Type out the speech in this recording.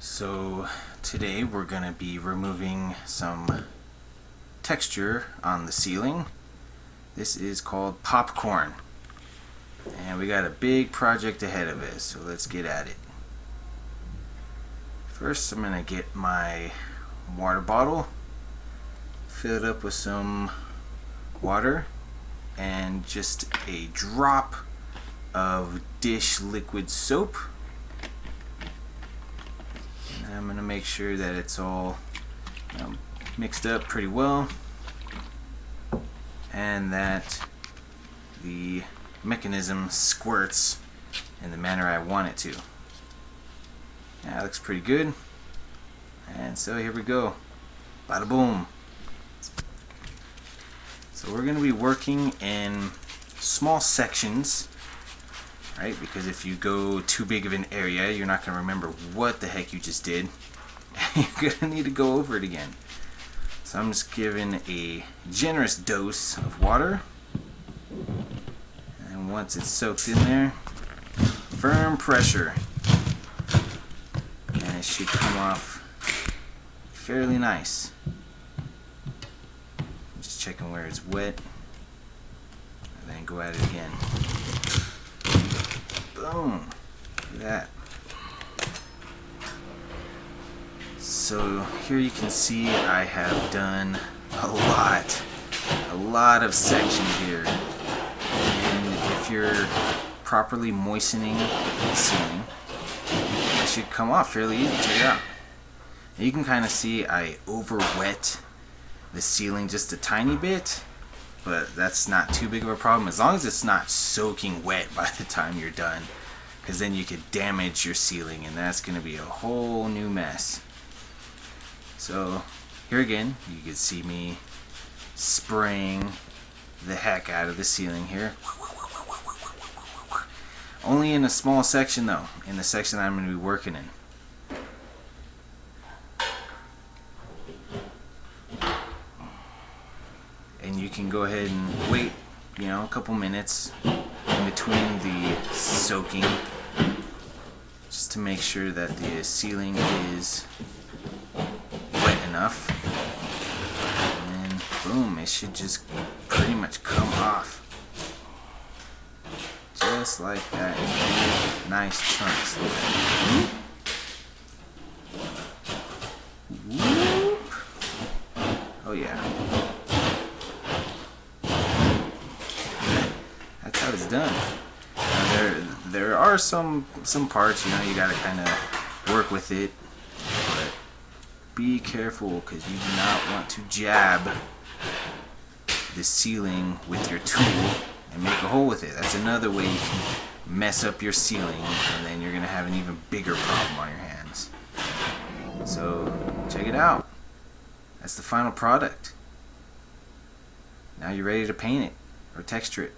So today we're going to be removing some texture on the ceiling. This is called popcorn. And we got a big project ahead of us, so let's get at it. First I'm going to get my water bottle, fill it up with some water and just a drop of dish liquid soap. I'm going to make sure that it's all mixed up pretty well and that the mechanism squirts in the manner I want it to. That looks pretty good. And so here we go. Bada boom. So we're going to be working in small sections, right? Because if you go too big of an area, you're not going to remember what the heck you just did. You're going to need to go over it again. So I'm just giving a generous dose of water. And once it's soaked in there, firm pressure. And it should come off fairly nice. Just checking where it's wet. And then go at it again. Boom. Look at that. So here you can see I have done a lot of section here. And if you're properly moistening the ceiling, it should come off fairly easy. Check it out. And you can kind of see I over wet the ceiling just a tiny bit, but that's not too big of a problem as long as it's not soaking wet by the time you're done, because then you could damage your ceiling and that's going to be a whole new mess. So here again you can see me spraying the heck out of the ceiling here. Only in a small section though, in the section that I'm going to be working in. And you can go ahead and wait, a couple minutes in between the soaking, just to make sure that the ceiling is wet enough. And then boom, it should just pretty much come off. Just like that. Nice chunks. Whoop. Oh yeah. That's how it's done. Now, there are some parts, you gotta kind of work with it, but be careful because you do not want to jab the ceiling with your tool and make a hole with it. That's another way you can mess up your ceiling, and then you're gonna have an even bigger problem on your hands. So check it out. That's the final product. Now you're ready to paint it or texture it.